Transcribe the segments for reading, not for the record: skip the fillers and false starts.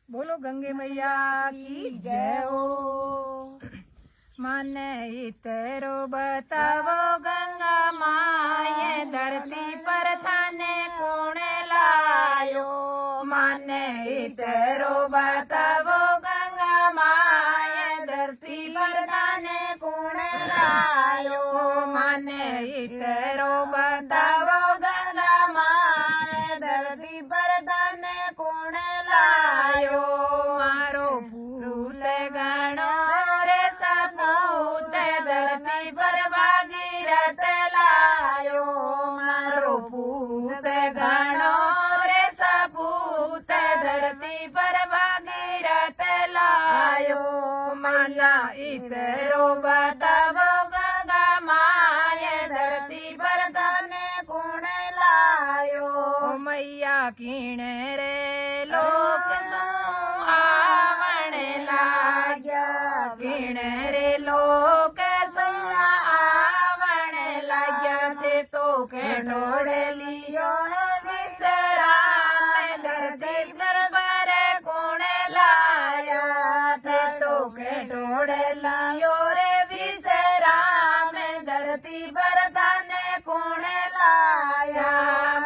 बोलो गंगे मैया की जय हो। माने इतरो बतावो गंगा माए, धरती पर थाने कौन लायो। माने इतरो बतावो गंगा माए, धरती पर थाने कौन लायो। माने इतरो बतावो गंगा माए, धरती पर थाने कौन लायो। मारो पूत गणो रे सपूत, धरती पर भागीरथ लायो। मारो पूत गणो रे सपूत, धरती पर भागीरथ लायो। मैया इतरो बतावो गंगा माए, धरती पर थाने कौन लायो। मैया किणे रे लोक सो आवण लाग्या, किणे रे लोक सो आवण लाग्या। थे तो के ढोड़े लियो है विश्राम, धरती पर कौन लाया। थे तो के ढोड़े लियो रे विश्राम, धरती पर थाने कौन लाया।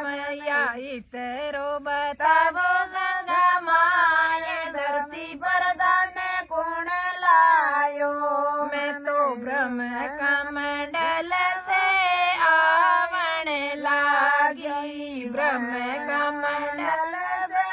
मैया इतरो बतावो गंगा माए, धरती पर थाने कौन लायो। मैं तो ब्रह्म कमंडल से आवण लागी, ब्रह्म कमंडल से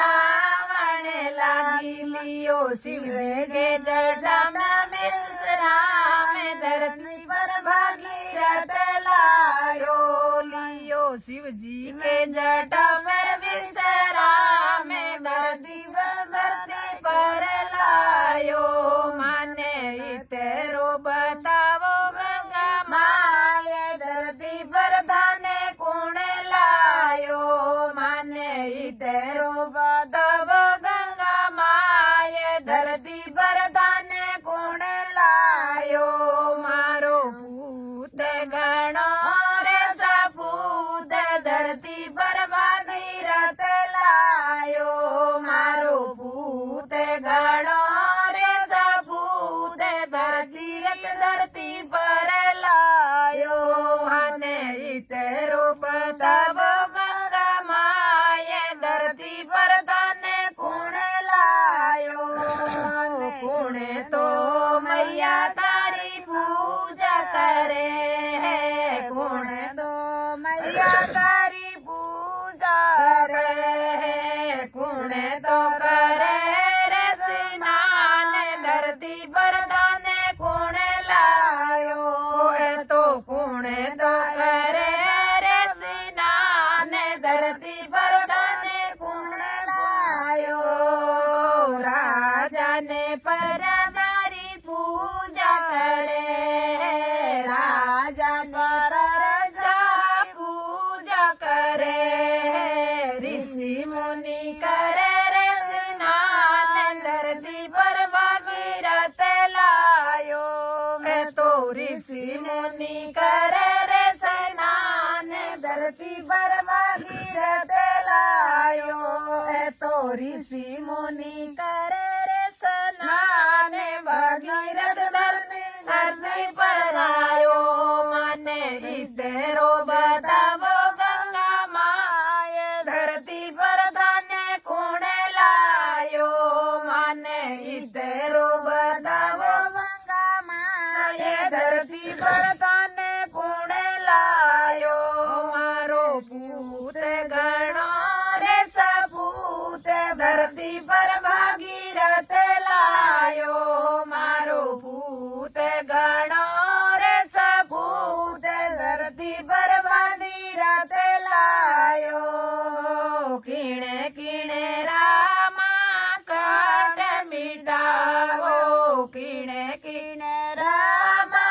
आवण लागी। लियो शिव के जटा में विश्राम, धरती पर भागीरथ लायो। लियो शिव जी के जटा में विश्राम, धरती पर लायो। माने इतरो बतावो गंगा माए, धरती पर थाने कौन लायो। माने इतरो बतावो गंगा माए, धरती पर थाने कौन लायो। मारो पूत गणो रे सपूत, धरती पर भागीरथ लायो। मारो पूत गणो रे सपूत, भागीरथ धरती पर लायो। माने इतरो बतावो गंगा माए, धरती पर थाने कौन लायो। कौन तो मैया तारी पूजा करे है, कौन तो मैया तारी पूजा करे है। कौन तो करे रे स्नान, धरती पर थाने कौन लायो। है तो कौन तो करे रे स्नान, धरती पर थाने कौन लायो। राजा ने परदारी पूजा करे है, राजा ने परजा पूजा करे है। ऋषि मुनि करे रे स्नान, धरती पर भागीरथ लायो। है तो ऋषि मुनि करे रे स्नान, धरती पर भागीरथ लायो। है तो ऋषि मुनि करे रे स्नान, भागीरथ धरती पर लायो। माने इतरो बतावो गंगा माए, धरती पर थाने कौन लायो। माने इतरो बतावो गंगा माए, धरती पर थाने कौन लायो। मारो पूत गणो रे सपूत, धरती पर भागीरथ लायो। मारो पूत गणो रे सपूत, धरती पर भागीरथ लायो। किणे किणे रामा काट मिटावो, किणे किणे रामा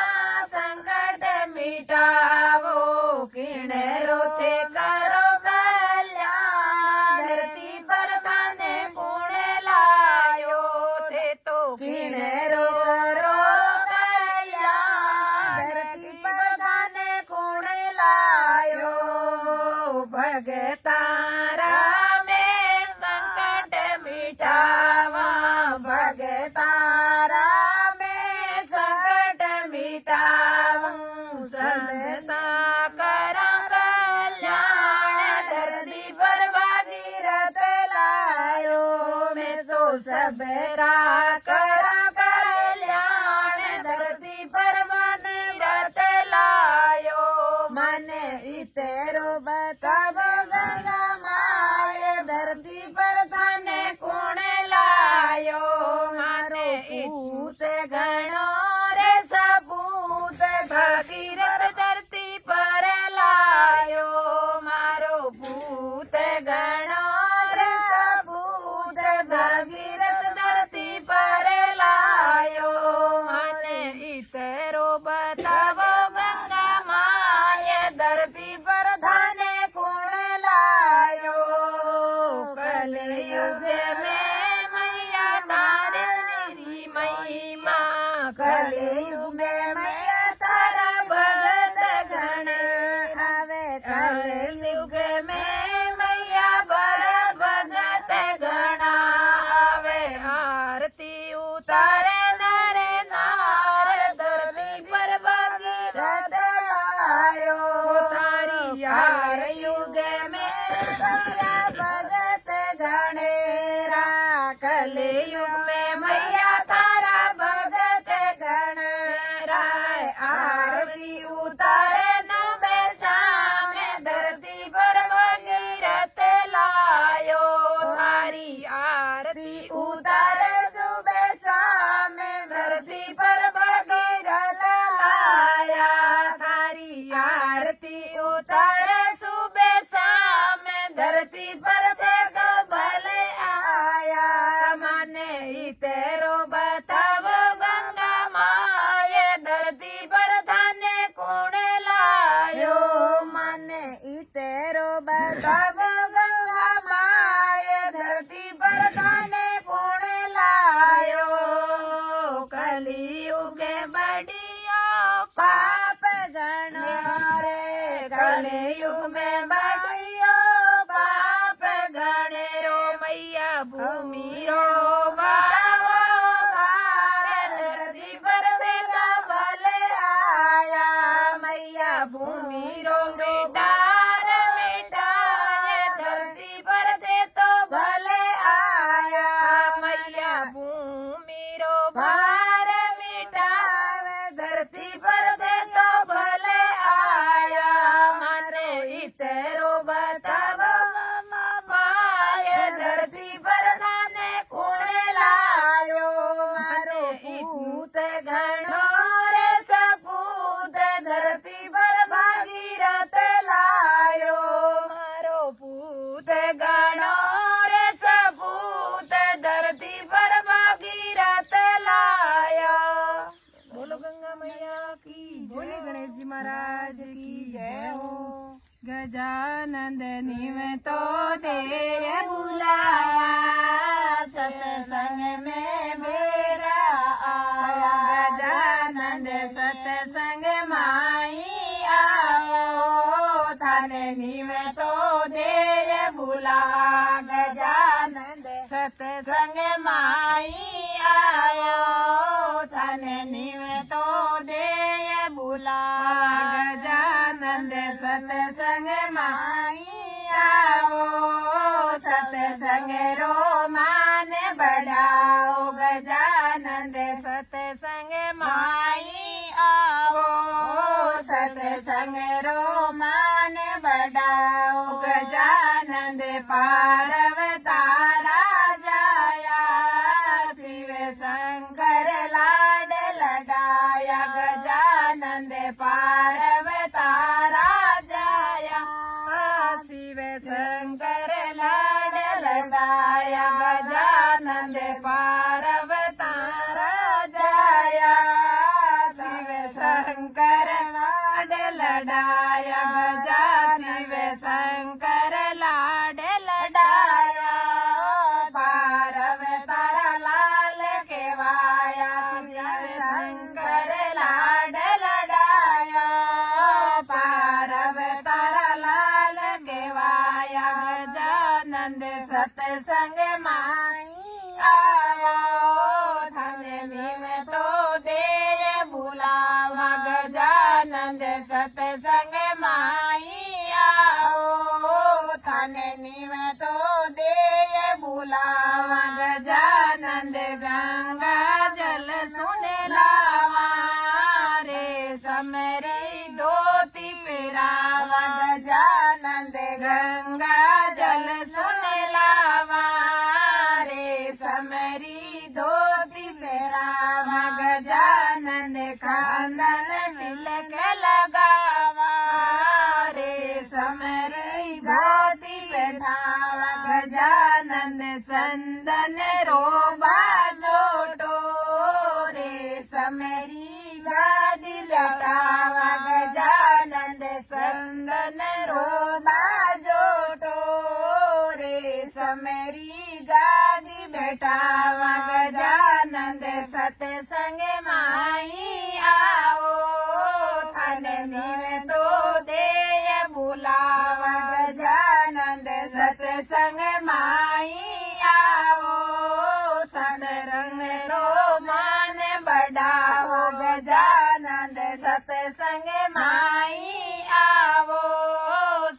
संकट मिटावो। किणे रोते करो कल्याण, धरती पर थाने कौन लायो। थे तो किणे सबरा करा कल्याण धरती पर मन रत लायो मन इतेरो बताव गंगा माए धरती पर थाने कौन लायो मारो पूत गणो रे सपूत भगीरथ धरती पर लायो मारो पूत गणो रे सपूत भगीरथ धरती पर लायो मन इतरो बतावो गंगा माय धरती पर धाने कौन लायो कलयुग में मैया तारे मेरी महिमा कलयुग में मैया तारा भगत गण आवे कलयुग में मैया बड़ा भगत गण आवे आरती उतारे नरे नार धरती पर भगीरथ आयो तारी यार युग में मैया भगत गणेरा कलयुग में मैया तारा भगत गणेरा आरती उतारे नबे सामे धरती पर भगीरथ लायो तारी आरती उतारे सुबह सामे धरती पर भगीरथ लाया तारी आरती उतारे सुबह सामे धरती पर देखो भले आया माने इतेरो बतावो गंगा माए धरती पर थाने कौन लायो माने इतेरो बतावो गंगा माए धरती पर थाने कौन लायो कलयुग बढ़िया पाप गण रे कलयुग में बढ़िया पाप गण रो मैया भूमि रो बावो भारत धरती पर बेला भले आया मैया भूमि रो बेटार मिटाए धरती पर दे तो भले आया मैया भूमि रो भार मिटावे धरती पर दे तो भले आया मारे इतेरो बतावो माए धरती पर थाने कौन लायो मारो पूत गणो रे सपूत धरती पर भगीरथ लायो मारो पूत गणो रे सपूत धरती पर भगीरथ लायो बोलो गंगा मैया की बोले गणेश जी महाराज की जय हो गजानंदनी में तो दे बुलाया सत्संग में मेरा आया गजानंद सत्संग माई आओ थाने में तो दे बुलाया गजानंद सत्संग माई आओ थाने में तो दे बुलाया गजानंद सत्संग माई आओ सत्संग रो मान बढ़ाओ गजानंद सत्संग माई आओ सत्संग रो मान बढ़ाओ गजानंद पारव तारा जाया शिव शंकर लाड लडाया गजानंद पारव तारा जाया शिव शंकर लाड लडाया गजानंद पारव तारा जाया शिव शंकर लाड लडाया गजा शिव शंकर लाड लडाया पारव तारा लाल केवाया शिव शंकर लाड लडाया पारव तारा लाल केवाया गजानंद सत्संग माई आओ थाने में तो दे बुलावा गजानंद सत्संग माई आओ थाने में तो दे बुलावा गजा समरी धोती पहरावा गजानन खानन तिलक लगावा रे समरी धोती बैठावा गजानन चंदन रोबा जोटो रे समरी गादी लटावा गजानन चंदन रोबा जोटो रे समरी गादी बैठावा गजानन सतसंग माई आओ थन निवे तो देय बुलावा गजानन सतसंग माई आओ सदरंग रो मान बढ़ाओ गजानन सतसंग माई आओ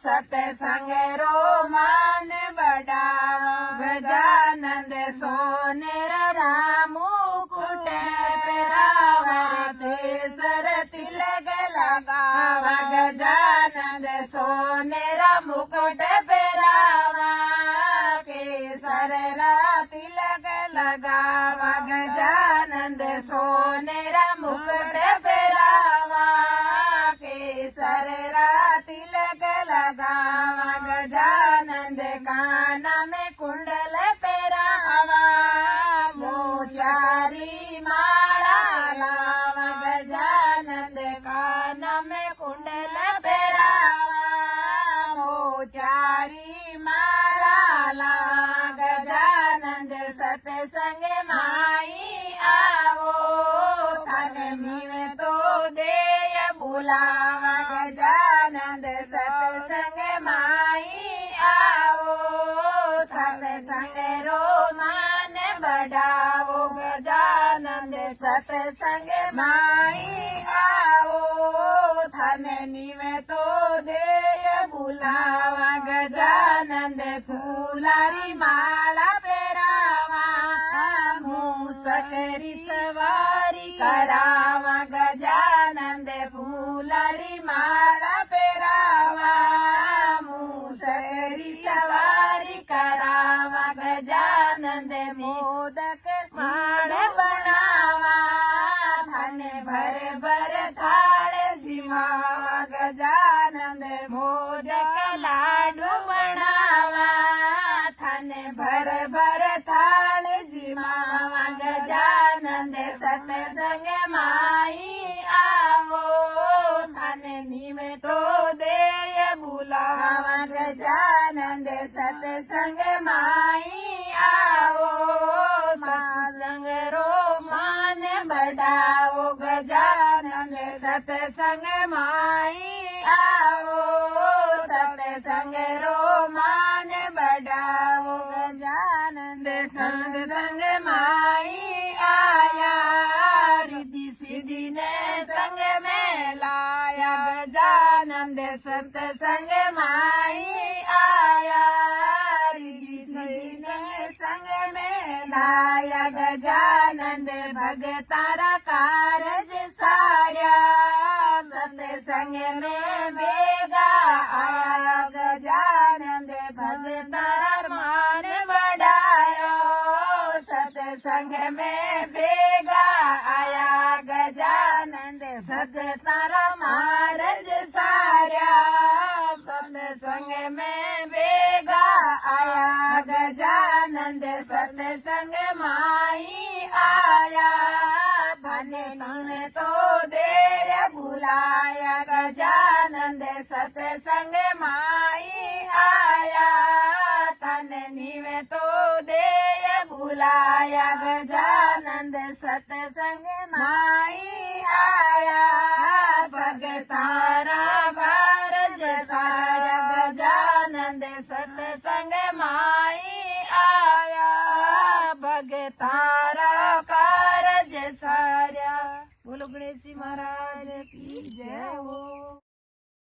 सतसंग रो मान बढ़ाओ गजानन सोनेर रामू कुट पहरावा तेसर तिलक लगावा गजानन सोनेर मुकुट पहरावा केसर तिलक लगावा गजानन सोनेर मुकुट पहरावा केसर तिलक लगावा गजानन कान में कुंडल पहरावा मोचारी माला लावा गजानन कान में कुंडल पहरावा मोचारी माला लावा गजानन सतसंग माई आओ थन निवे तो देय बुलावा गजानन सतसंग माई आओ सतसंग रो मान बढ़ाओ गजानन सतसंग माई आओ थन निवे तो देय बुलावा गजानन फूलारी माला पहरावा मूसकरी सवारी करावा गजानन फूलारी माला पहरावा मूसकरी सवारी करावा गजानन मोदक माड़ बनावा धन भर भर थाल जिमावा गजानन मोदक लाडू बनावा धन भर भर थाल जिमावा गजानन सतसंग माई आओ धन निवे तो देय बुलावा गजानन सतसंग माई आओ सत्संग रो मान बढ़ाओ गजानन सतसंग माई आओ सतसंग रो मान बढ़ाओ गजानन सतसंग माई आया रिद्धि सिद्धि ने संग में लाया गजानन सतसंग माई आया रिद्धि सिद्धि ने संग में लाया गजानन भगतारा कारज सारा सतसंग में बेगा आया गजानन भगतारा मान बढ़ायो सतसंग में बेगा आया गजानन सततारा मारज सारा सतसंग में बेगा आया गजानन सतसंग माई आया धने निवे तो देर बुलाया गजानन सतसंग माई आया धने निवे तो देर बुलाया गजानन सतसंग माई आया भग सारा कारज सारा गजानन सतसंग माई आया भगतारा कारज सारा। बोलो गणेश जी महाराज की जय हो।